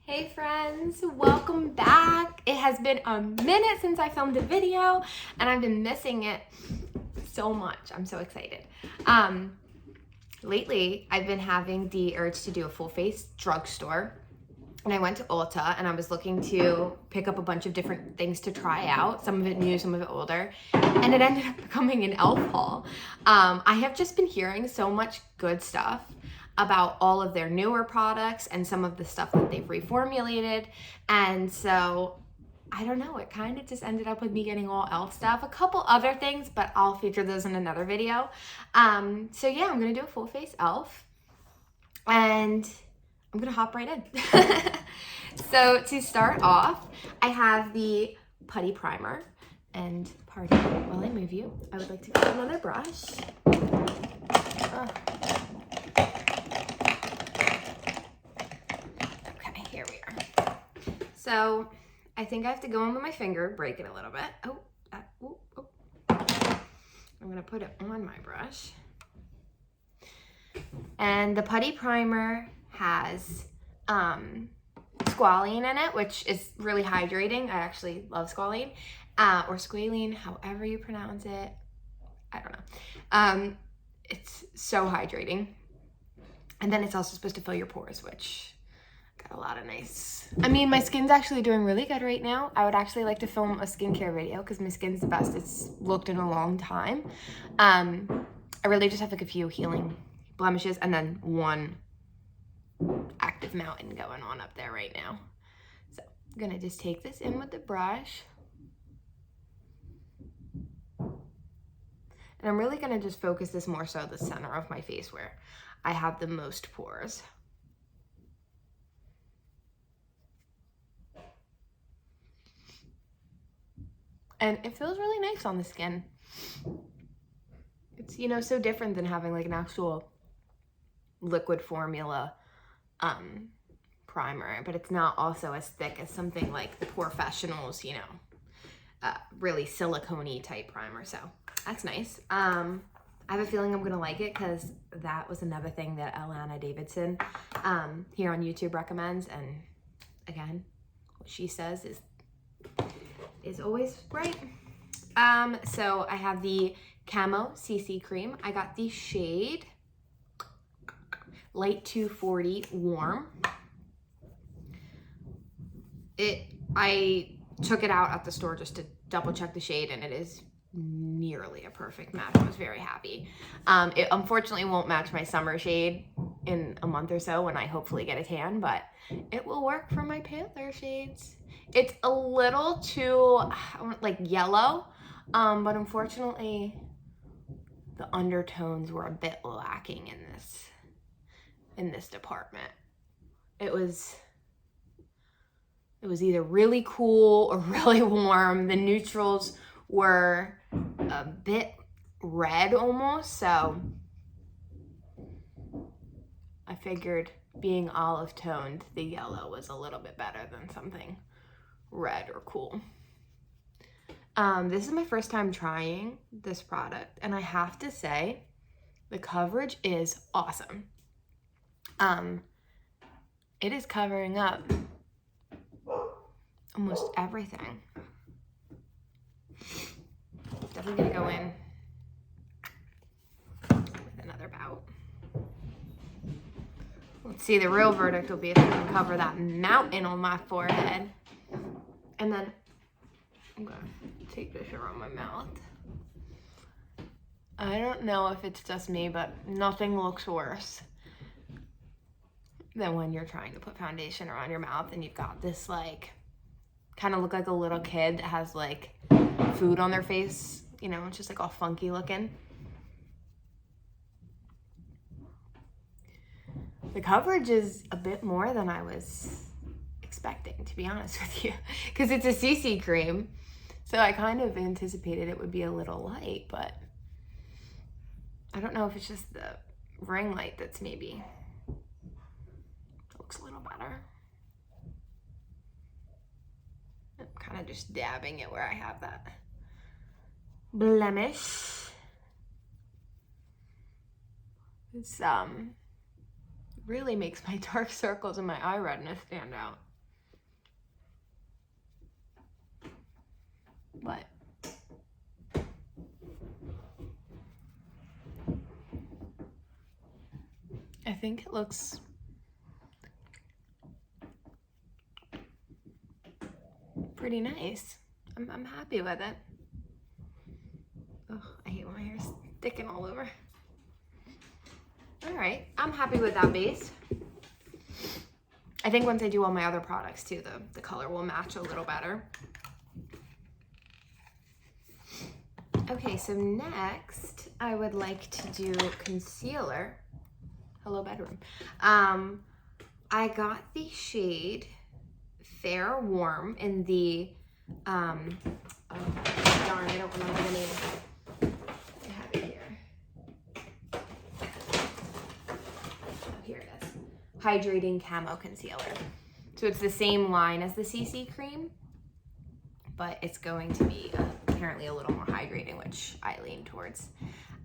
Hey friends, welcome back. It has been a minute since I filmed a video and I've been missing it so much. I'm so excited. Lately I've been having the urge to do a full face drugstore, and I went to Ulta and I was looking to pick up a bunch of different things to try out, some of it new, some of it older, and it ended up becoming an e.l.f. haul. I have just been hearing so much good stuff about all of their newer products and some of the stuff that they've reformulated. And so I don't know, it kind of just ended up with me getting all e.l.f. stuff, a couple other things, but I'll feature those in another video. So yeah, I'm gonna do a full face e.l.f. and I'm gonna hop right in. So to start off, I have the putty primer, and pardon me while I move you, I would like to get another brush. Here we are. So I think I have to go in with my finger, break it a little bit. I'm gonna put it on my brush. And the putty primer has squalene in it, which is really hydrating. I actually love squalene, or squalene, however you pronounce it. I don't know. It's so hydrating. And then it's also supposed to fill your pores, which got a lot of nice. I mean, my skin's actually doing really good right now. I would actually like to film a skincare video because my skin's the best it's looked in a long time. I really just have like a few healing blemishes and then one active mountain going on up there right now. So I'm gonna just take this in with the brush. And I'm really gonna just focus this more so the center of my face where I have the most pores. And it feels really nice on the skin. It's, you know, so different than having like an actual liquid formula primer, but it's not also as thick as something like the Professionals, you know, really silicone-y type primer. So that's nice. I have a feeling I'm gonna like it because that was another thing that Alana Davidson here on YouTube recommends. And again, what she says is always right. So I have the Camo CC cream. I got the shade Light 240 Warm. I took it out at the store just to double check the shade, and it is nearly a perfect match. I was very happy. It unfortunately won't match my summer shade in a month or so when I hopefully get a tan, but it will work for my paler shades. It's a little too like yellow, but unfortunately the undertones were a bit lacking in this department. It was either really cool or really warm. The neutrals were a bit red almost, so I figured being olive toned, the yellow was a little bit better than something red or cool. This is my first time trying this product, and I have to say the coverage is awesome. It is covering up almost everything. Definitely gonna go in with another bout. Let's see, the real verdict will be if I can cover that mountain on my forehead. And then I'm gonna take this around my mouth. I don't know if it's just me, but nothing looks worse than when you're trying to put foundation around your mouth and you've got this like, kind of look like a little kid that has like food on their face, you know, it's just like all funky looking. The coverage is a bit more than I was expecting, to be honest with you, because it's a CC cream. So I kind of anticipated it would be a little light, but I don't know if it's just the ring light that's maybe looks a little better. I'm kind of just dabbing it where I have that blemish. It's really makes my dark circles and my eye redness stand out. but I think it looks pretty nice. I'm happy with it. Oh, I hate when my hair's sticking all over. All right, I'm happy with that base. I think once I do all my other products too, the color will match a little better. Okay, so next I would like to do concealer. Hello, bedroom. I got the shade Fair Warm in the, oh, darn, I don't remember the name. I have it here. Oh, here it is. Hydrating Camo Concealer. So it's the same line as the CC cream, but it's going to be apparently a little more hydrating, which I lean towards.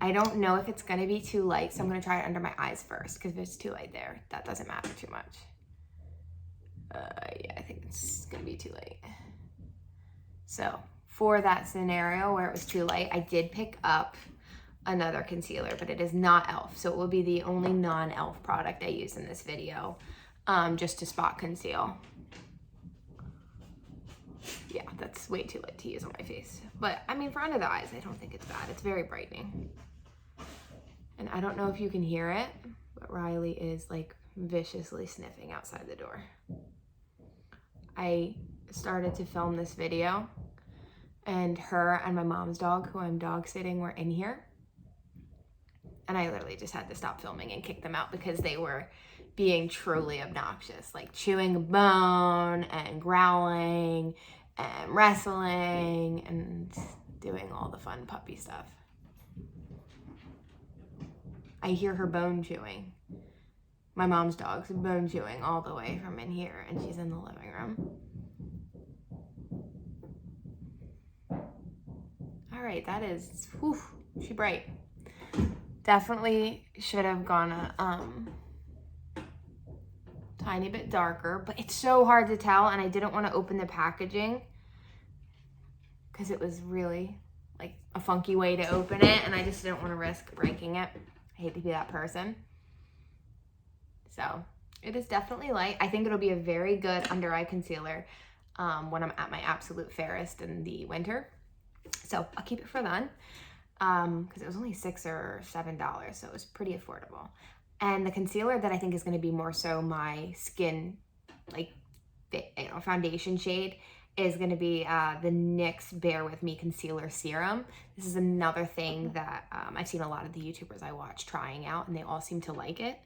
I don't know if it's gonna be too light, so I'm gonna try it under my eyes first, because if it's too light there, that doesn't matter too much. Yeah, I think it's gonna be too light. So for that scenario where it was too light, I did pick up another concealer, but it is not e.l.f. So it will be the only non-e.l.f. product I use in this video, just to spot conceal. Yeah, that's way too light to use on my face. But I mean, for under the eyes, I don't think it's bad. It's very brightening. And I don't know if you can hear it, but Riley is like viciously sniffing outside the door. I started to film this video and her and my mom's dog, who I'm dog sitting, were in here. And I literally just had to stop filming and kick them out because they were being truly obnoxious, like chewing a bone and growling and wrestling and doing all the fun puppy stuff. I hear her bone chewing. My mom's dog's bone chewing all the way from in here, and she's in the living room. All right, that is, whew, she bright. Definitely should have gone a tiny bit darker, but it's so hard to tell, and I didn't want to open the packaging because it was really like a funky way to open it, and I just didn't want to risk breaking it. I hate to be that person. So it is definitely light. I think it'll be a very good under eye concealer when I'm at my absolute fairest in the winter. So I'll keep it for then because it was only $6 or $7, so it was pretty affordable. And the concealer that I think is going to be more so my skin, like, foundation shade is going to be the NYX Bear With Me Concealer Serum. This is another thing that I've seen a lot of the YouTubers I watch trying out, and they all seem to like it.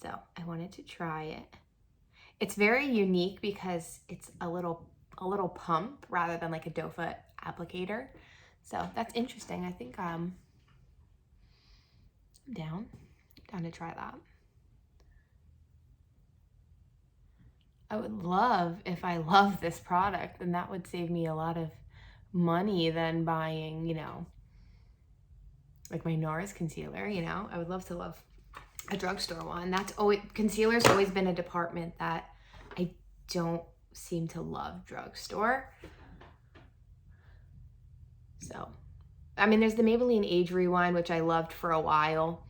So I wanted to try it. It's very unique because it's a little pump rather than like a doe foot applicator. So that's interesting. I think I'm down to try that. I would love if I love this product, and that would save me a lot of money than buying, you know, like my NARS concealer, you know. I would love to love a drugstore one. That's always, concealer's always been a department that I don't seem to love drugstore. So, I mean, there's the Maybelline Age Rewind, which I loved for a while,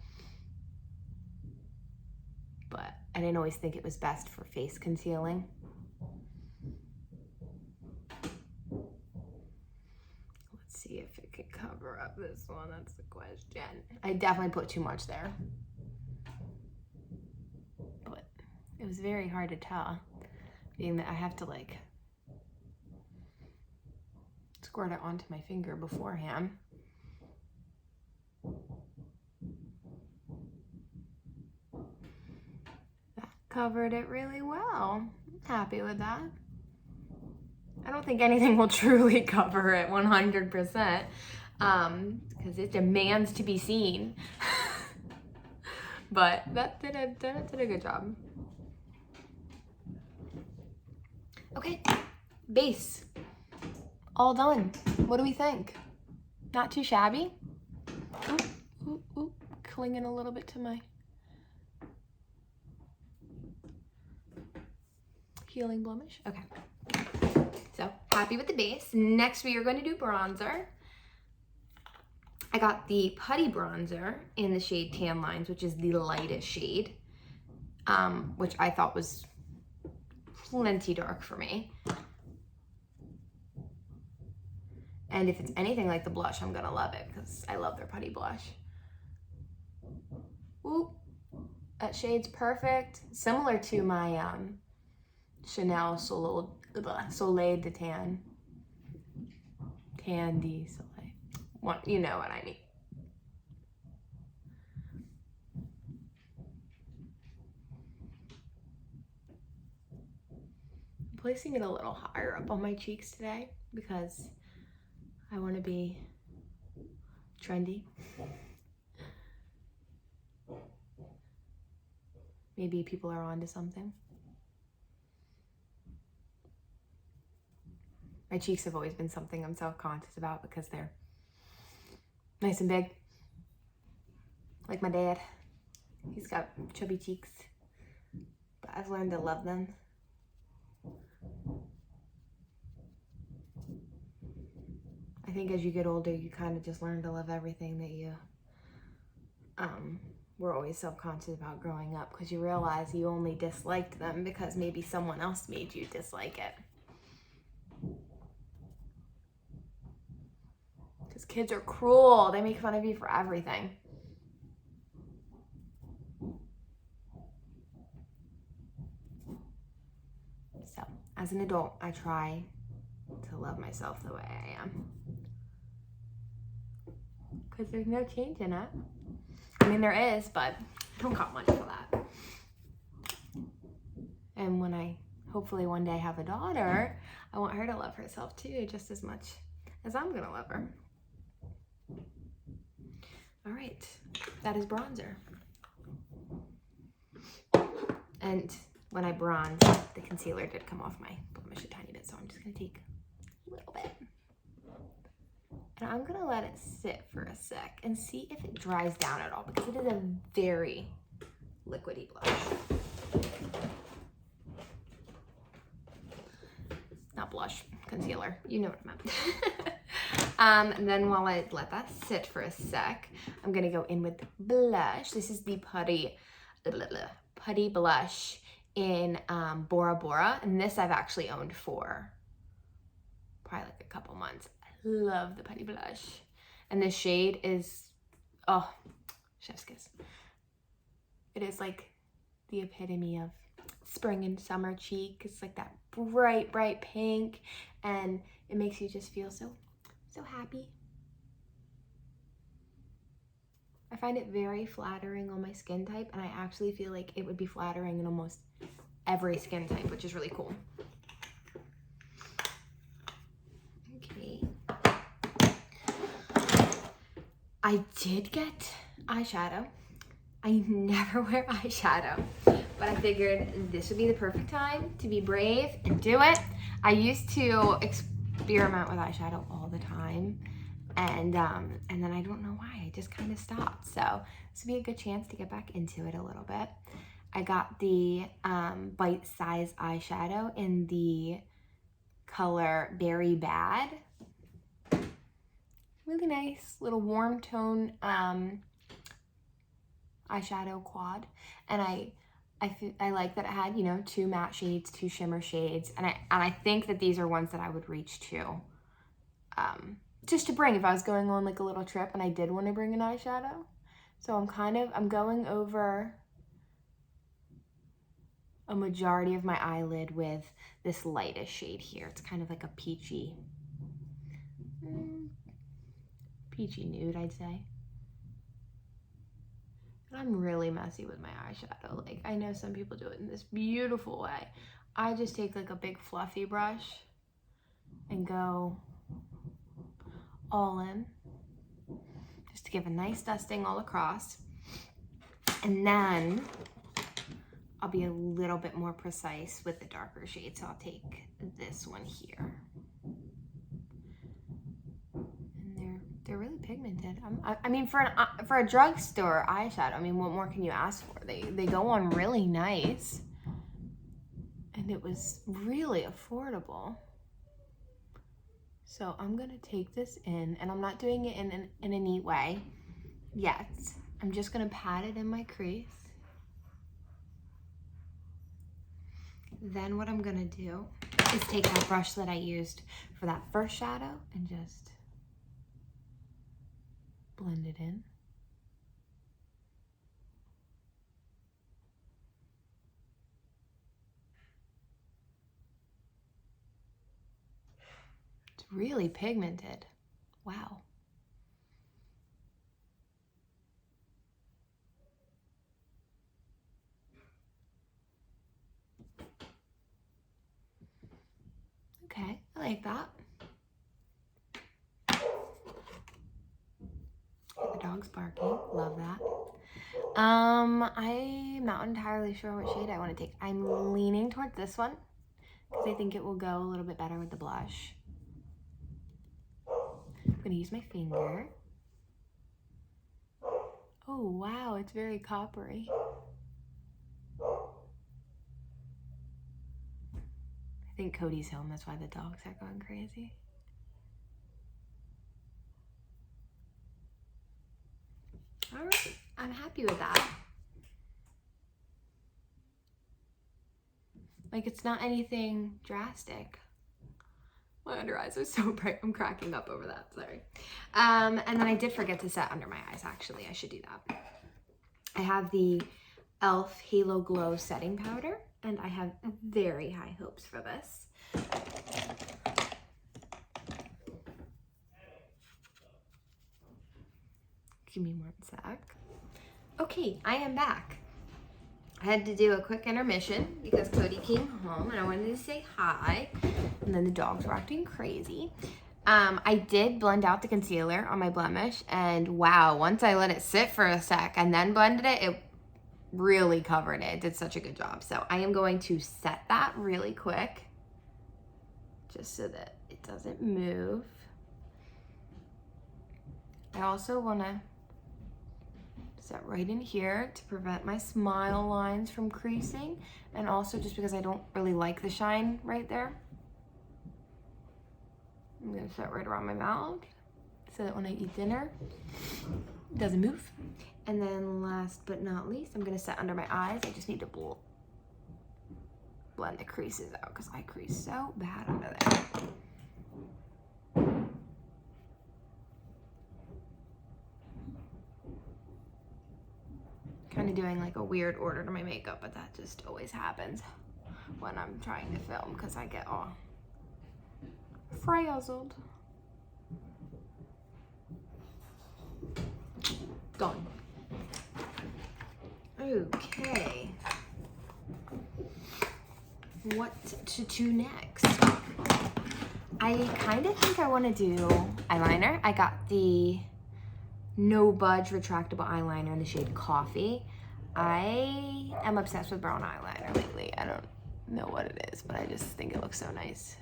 but I didn't always think it was best for face concealing. Let's see if it could cover up this one. That's the question. I definitely put too much there, but it was very hard to tell, being that I have to like squirt it onto my finger beforehand. That covered it really well. I'm happy with that. I don't think anything will truly cover it 100%, because it demands to be seen. But that did a good job. Okay, base. All done. What do we think? Not too shabby? Ooh, clinging a little bit to my healing blemish. Okay. So happy with the base. Next, we are going to do bronzer. I got the Putty Bronzer in the shade Tan Lines, which is the lightest shade, which I thought was plenty dark for me. And if it's anything like the blush, I'm gonna love it because I love their Putty blush. Ooh, that shade's perfect. Similar to my Chanel Soleil de Tan. Tandy Soleil. What, you know what I mean. I'm placing it a little higher up on my cheeks today because I want to be trendy. Maybe people are onto something. My cheeks have always been something I'm self-conscious about because they're nice and big. Like my dad. He's got chubby cheeks. But I've learned to love them. I think as you get older, you kind of just learn to love everything that you were always self-conscious about growing up, because you realize you only disliked them because maybe someone else made you dislike it. Because kids are cruel. They make fun of you for everything. So, as an adult, I try to love myself the way I am. Because there's no change in it. I mean, there is, but I don't got much for that. And when I hopefully one day have a daughter, I want her to love herself too, just as much as I'm gonna love her. All right, that is bronzer. And when I bronze, the concealer did come off my blemish a tiny bit, so I'm just gonna take a little bit. And I'm gonna let it sit for a sec and see if it dries down at all, because it is a very liquidy blush. Not blush, concealer. You know what I meant. And then while I let that sit for a sec, I'm gonna go in with blush. This is the Putty blush in Bora Bora, and this I've actually owned for probably like a couple months. Love the Putty blush, and this shade is, oh, chef's kiss. It is like the epitome of spring and summer cheek. It's like that bright pink, and it makes you just feel so happy. I find it very flattering on my skin type, and I actually feel like it would be flattering in almost every skin type, which is really cool. I did get eyeshadow. I never wear eyeshadow, but I figured this would be the perfect time to be brave and do it. I used to experiment with eyeshadow all the time, and then I don't know why, I just kind of stopped. So this would be a good chance to get back into it a little bit. I got the Bite Size eyeshadow in the color Berry Bad. Really nice little warm tone eyeshadow quad, and I like that it had, you know, 2 matte shades, 2 shimmer shades, and I think that these are ones that I would reach to just to bring if I was going on like a little trip and I did want to bring an eyeshadow. So I'm going over a majority of my eyelid with this lightest shade here. It's kind of like a peachy nude, I'd say. And I'm really messy with my eyeshadow. Like, I know some people do it in this beautiful way. I just take like a big fluffy brush and go all in, just to give a nice dusting all across. And then I'll be a little bit more precise with the darker shade. So I'll take this one here. They're really pigmented. I mean, for a drugstore eyeshadow, I mean, what more can you ask for? They go on really nice, and it was really affordable. So I'm gonna take this in, and I'm not doing it in a neat way yet. I'm just gonna pat it in my crease. Then what I'm gonna do is take that brush that I used for that first shadow and just blend it in. It's really pigmented. Wow. Okay, I like that. The dog's barking, love that. I'm not entirely sure what shade I want to take. I'm leaning towards this one because I think it will go a little bit better with the blush. I'm gonna use my finger. Oh wow, it's very coppery. I think Cody's home, that's why the dogs are going crazy. All right, I'm happy with that. Like, it's not anything drastic. My under eyes are so bright. I'm cracking up over that, sorry. And then I did forget to set under my eyes, actually. I should do that. I have the e.l.f. Halo Glow Setting Powder, and I have very high hopes for this. Give me 1 sec. Okay, I am back. I had to do a quick intermission because Cody came home and I wanted to say hi, and then the dogs were acting crazy. I did blend out the concealer on my blemish, and wow, once I let it sit for a sec and then blended it, it really covered it. It did such a good job. So I am going to set that really quick just so that it doesn't move. I also want to set right in here to prevent my smile lines from creasing, and also just because I don't really like the shine right there. I'm gonna set right around my mouth so that when I eat dinner, it doesn't move. And then last but not least, I'm gonna set under my eyes. I just need to blend the creases out because I crease so bad under there. Kind of doing like a weird order to my makeup, but that just always happens when I'm trying to film because I get all frazzled. Gone. Okay. What to do next? I kind of think I want to do eyeliner. I got the No Budge retractable eyeliner in the shade Coffee. I am obsessed with brown eyeliner lately. I don't know what it is, but I just think it looks so nice.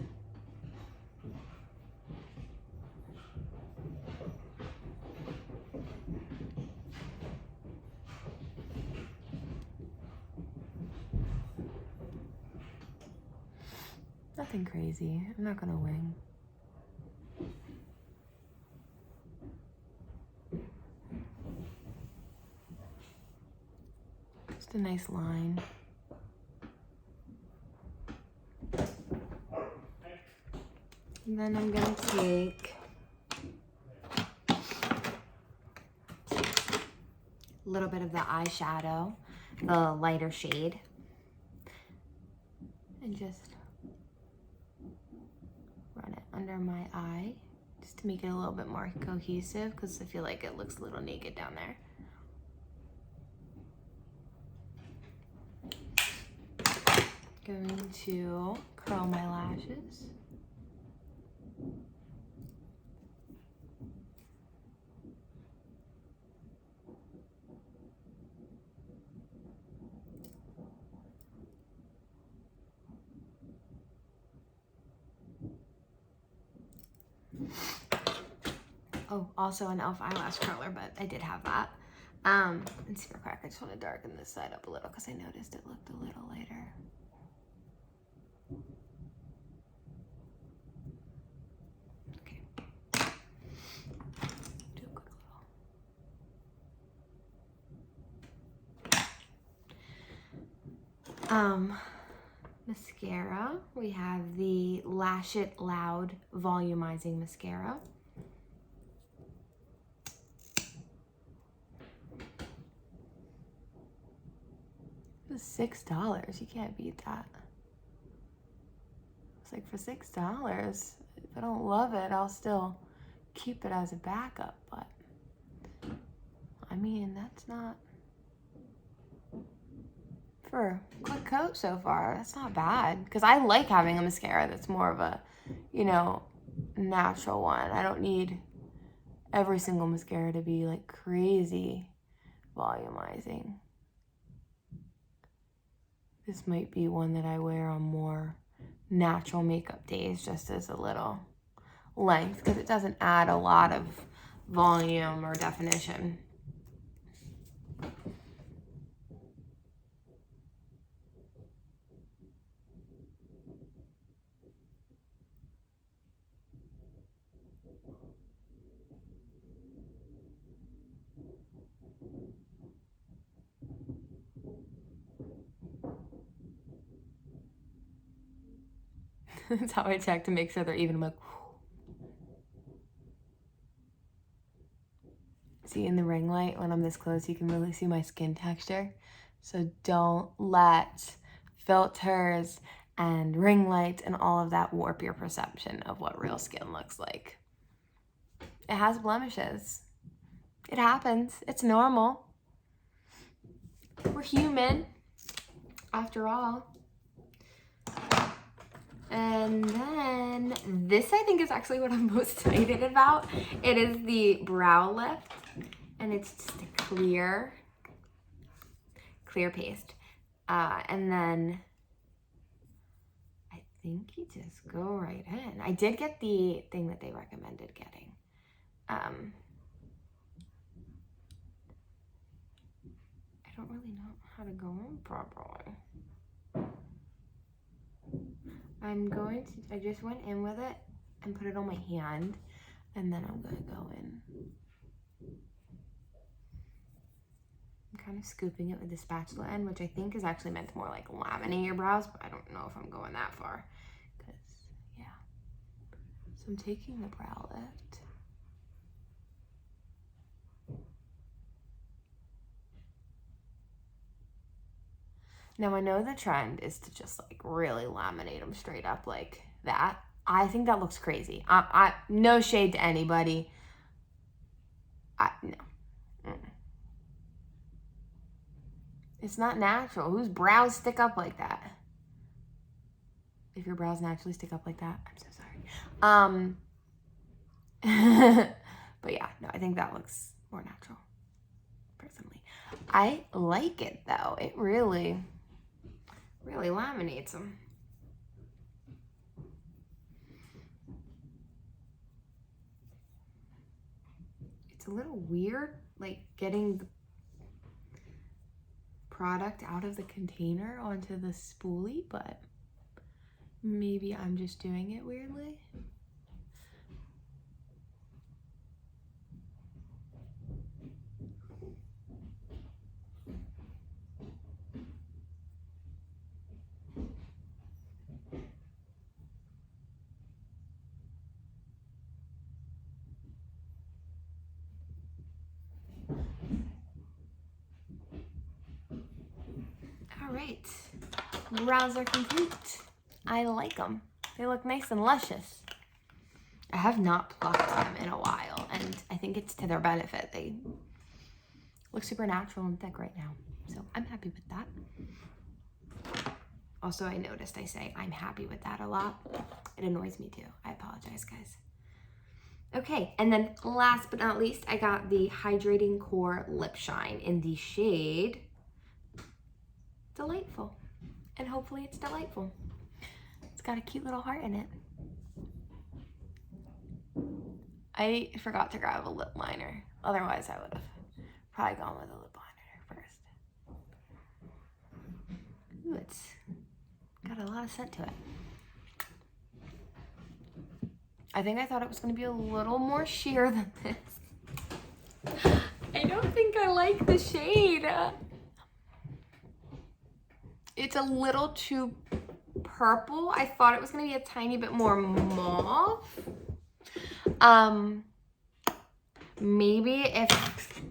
Nothing crazy. I'm not gonna wing. Just a nice line. And then I'm gonna take a little bit of the eyeshadow, the lighter shade, and just run it under my eye just to make it a little bit more cohesive because I feel like it looks a little naked down there. Going to curl my lashes. Oh, also an e.l.f. eyelash curler, but I did have that. And super crack. I just want to darken this side up a little because I noticed it looked a little lighter. Mascara. We have the Lash It Loud Volumizing Mascara. It was $6. You can't beat that. It's like for $6. If I don't love it, I'll still keep it as a backup, but I mean, that's not, for a quick coat so far, that's not bad. Because I like having a mascara that's more of a, you know, natural one. I don't need every single mascara to be like crazy volumizing. This might be one that I wear on more natural makeup days, just as a little length, because it doesn't add a lot of volume or definition. That's how I check to make sure they're even. I'm like, see, in the ring light, when I'm this close, you can really see my skin texture. So don't let filters and ring lights and all of that warp your perception of what real skin looks like. It has blemishes. It happens. It's normal. We're human, after all. And then this, I think, is actually what I'm most excited about. It is the Brow Lift, and it's just a clear paste. And then I think you just go right in. I did get the thing that they recommended getting. I don't really know how to go in properly. I just went in with it and put it on my hand, and then I'm gonna go in. I'm kind of scooping it with the spatula end, which I think is actually meant to more like laminate your brows, but I don't know if I'm going that far, because, yeah. So I'm taking the Brow Lift. Now, I know the trend is to just like really laminate them straight up like that. I think that looks crazy. No shade to anybody. No. It's not natural. Whose brows stick up like that? If your brows naturally stick up like that, I'm so sorry. But yeah, no, I think that looks more natural, personally. I like it though. It really laminates them. It's a little weird, like getting the product out of the container onto the spoolie, but maybe I'm just doing it weirdly. All right, brows are complete. I like them. They look nice and luscious. I have not plucked them in a while, and I think it's to their benefit. They look super natural and thick right now, so I'm happy with that. Also, I noticed I say I'm happy with that a lot. It annoys me too. I apologize, guys. Okay, and then last but not least, I got the Hydrating Core Lip Shine in the shade Delightful. And hopefully it's delightful. It's got a cute little heart in it. I forgot to grab a lip liner. Otherwise, I would have probably gone with a lip liner first. Ooh, it's got a lot of scent to it. I think I thought it was going to be a little more sheer than this. I don't think I like the shade. It's a little too purple. I thought it was gonna be a tiny bit more mauve. Maybe if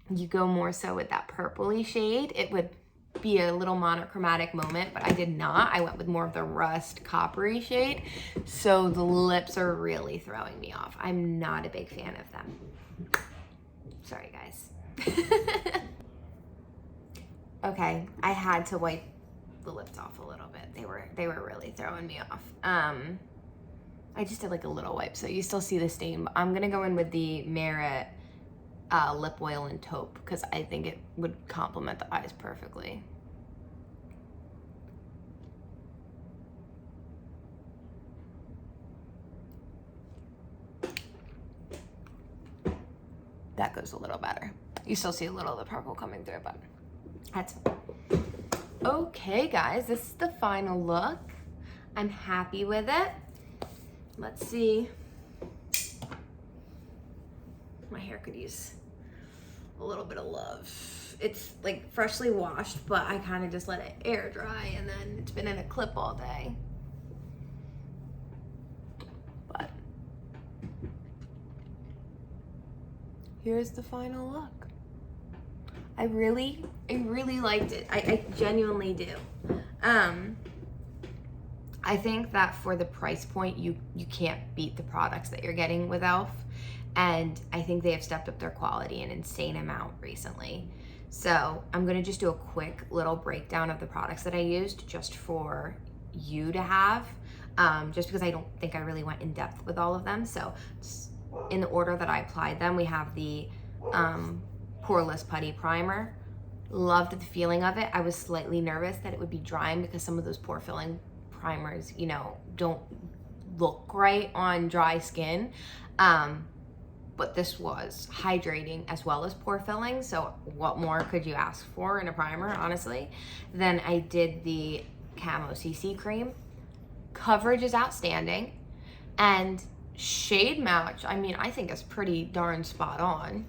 you go more so with that purpley shade, it would be a little monochromatic moment, but I did not. I went with more of the rust coppery shade. So the lips are really throwing me off. I'm not a big fan of them. Sorry, guys. Okay, I had to wipe the lips off a little bit. They were really throwing me off. I just did like a little wipe, so you still see the stain. But I'm gonna go in with the Merit lip oil and taupe because I think it would complement the eyes perfectly. That goes a little better. You still see a little of the purple coming through, but that's okay, guys. This is the final look. I'm happy with it. Let's see. My hair could use a little bit of love. It's like freshly washed, but I kind of just let it air dry, and then it's been in a clip all day. But here's the final look. I really liked it. I genuinely do. I think that for the price point, you can't beat the products that you're getting with e.l.f. And I think they have stepped up their quality an insane amount recently. So I'm gonna just do a quick little breakdown of the products that I used just for you to have, just because I don't think I really went in depth with all of them. So in the order that I applied them, we have the Poreless Putty Primer. Loved the feeling of it. I was slightly nervous that it would be drying because some of those pore filling primers, you know, don't look right on dry skin. But this was hydrating as well as pore filling. So what more could you ask for in a primer, honestly? Then I did the Camo CC cream. Coverage is outstanding. And shade match, I mean, I think is pretty darn spot on.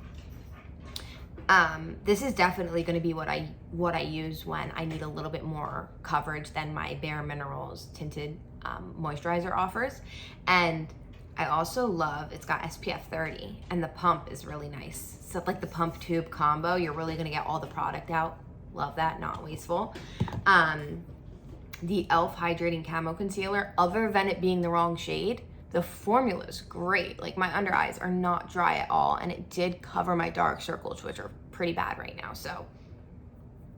This is definitely going to be what I use when I need a little bit more coverage than my Bare Minerals tinted moisturizer offers. And I also love, it's got SPF 30 and the pump is really nice. So like the pump tube combo, you're really going to get all the product out. Love that, not wasteful. The e.l.f. Hydrating Camo Concealer, other than it being the wrong shade, the formula is great. Like my under eyes are not dry at all, and it did cover my dark circles, which are pretty bad right now, so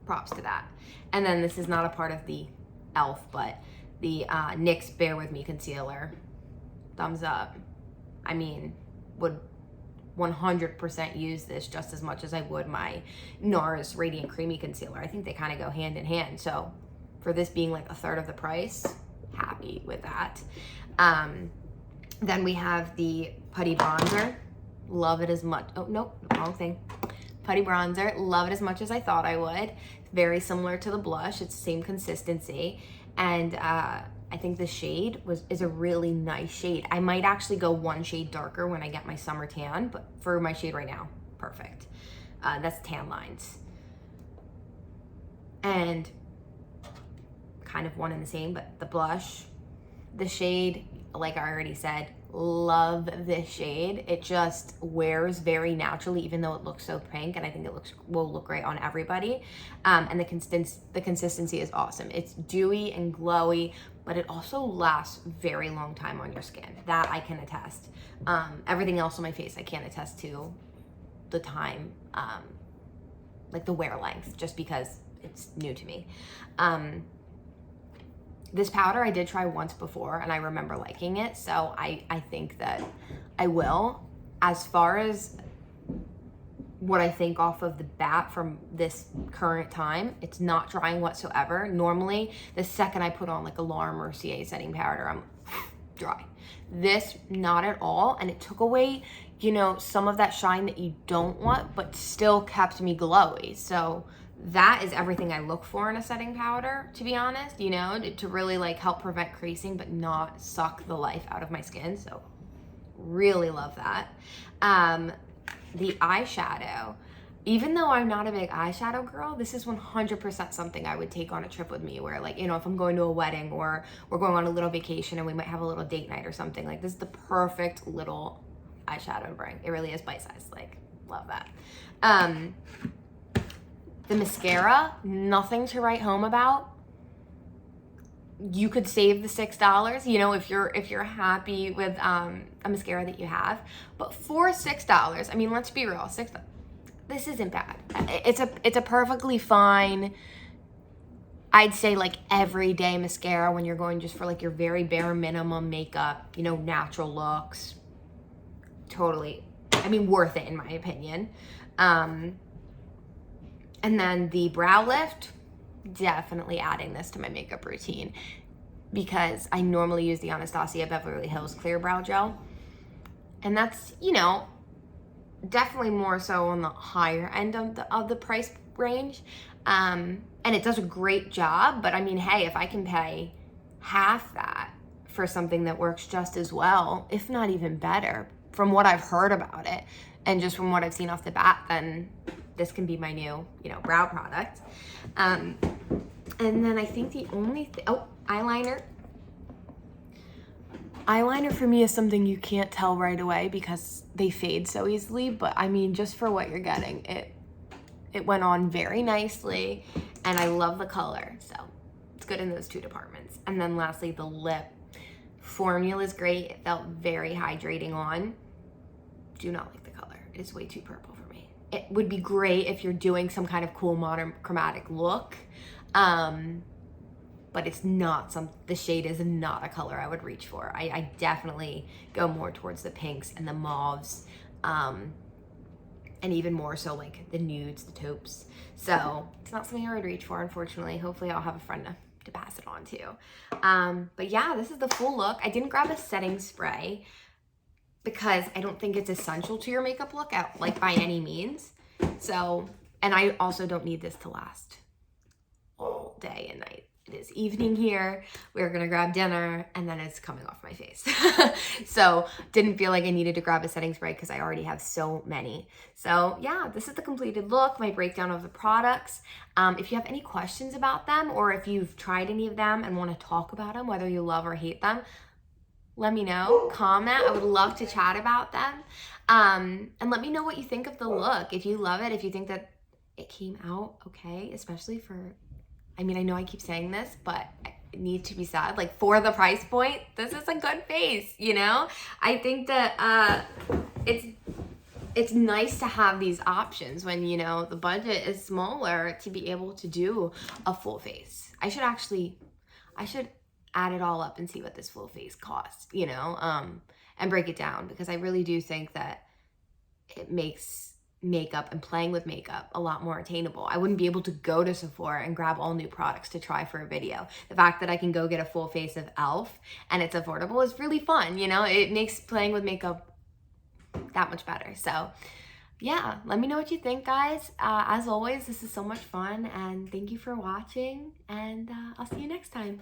props to that. And then this is not a part of the e.l.f., but the NYX Bear With Me Concealer, thumbs up. I mean, would 100% use this just as much as I would my NARS Radiant Creamy Concealer. I think they kind of go hand in hand, so for this being like a third of the price, happy with that. Then we have the Putty Bronzer. Love it as much. Oh, nope, wrong thing. Putty Bronzer. Love it as much as I thought I would. Very similar to the blush. It's the same consistency. And I think the shade is a really nice shade. I might actually go one shade darker when I get my summer tan, but for my shade right now, perfect. That's Tan Lines. And kind of one and the same, but the blush, the shade, like I already said, love this shade. It just wears very naturally, even though it looks so pink, and I think it will look great on everybody. And the consistency is awesome. It's dewy and glowy, but it also lasts very long time on your skin. That I can attest. Everything else on my face I can't attest to the time, like the wear length, just because it's new to me. This powder I did try once before and I remember liking it, so I think that I will. As far as what I think off of the bat from this current time, it's not drying whatsoever. Normally, the second I put on like a Laura Mercier setting powder, I'm dry. This, not at all, and it took away, you know, some of that shine that you don't want, but still kept me glowy. So that is everything I look for in a setting powder, to be honest, you know, to really like help prevent creasing but not suck the life out of my skin. So really love that. The eyeshadow even though I'm not a big eyeshadow girl, this is 100% something I would take on a trip with me, where like, you know, if I'm going to a wedding or we're going on a little vacation and we might have a little date night or something, like this is the perfect little eyeshadow to bring. It really is bite-sized, like love that. The mascara, nothing to write home about. You could save the $6, you know, if you're happy with a mascara that you have. But for $6, I mean, let's be real, this isn't bad. It's a perfectly fine, I'd say like everyday mascara when you're going just for like your very bare minimum makeup, you know, natural looks. Totally, I mean, worth it in my opinion. And then the brow lift, definitely adding this to my makeup routine, because I normally use the Anastasia Beverly Hills Clear Brow Gel. And that's, you know, definitely more so on the higher end of the price range. And it does a great job, but I mean, hey, if I can pay half that for something that works just as well, if not even better, from what I've heard about it, and just from what I've seen off the bat, then this can be my new, you know, brow product. And then I think the only eyeliner. Eyeliner for me is something you can't tell right away because they fade so easily, but I mean, just for what you're getting, it went on very nicely, and I love the color, so it's good in those two departments. And then lastly, the lip formula is great. It felt very hydrating on. Do not like the color. It is way too purple for me. It would be great if you're doing some kind of cool modern chromatic look, but it's not the shade is not a color I would reach for. I definitely go more towards the pinks and the mauves, and even more so like the nudes, the taupes. So it's not something I would reach for, unfortunately. Hopefully I'll have a friend to pass it on to. But yeah, this is the full look. I didn't grab a setting spray because I don't think it's essential to your makeup look like by any means. So, and I also don't need this to last all day and night. It is evening here. We're gonna grab dinner and then it's coming off my face. So didn't feel like I needed to grab a setting spray because I already have so many. So yeah, this is the completed look, my breakdown of the products. If you have any questions about them, or if you've tried any of them and want to talk about them, whether you love or hate them, let me know, comment. I would love to chat about them. And let me know what you think of the look. If you love it, if you think that it came out okay, especially for, I mean, I know I keep saying this, but it needs to be said, like for the price point, this is a good face, you know? I think that it's nice to have these options when, you know, the budget is smaller, to be able to do a full face. I should add it all up and see what this full face costs, you know, and break it down, because I really do think that it makes makeup and playing with makeup a lot more attainable. I wouldn't be able to go to Sephora and grab all new products to try for a video. The fact that I can go get a full face of e.l.f. and it's affordable is really fun, you know? It makes playing with makeup that much better. So yeah, let me know what you think, guys. As always, this is so much fun, and thank you for watching, and I'll see you next time.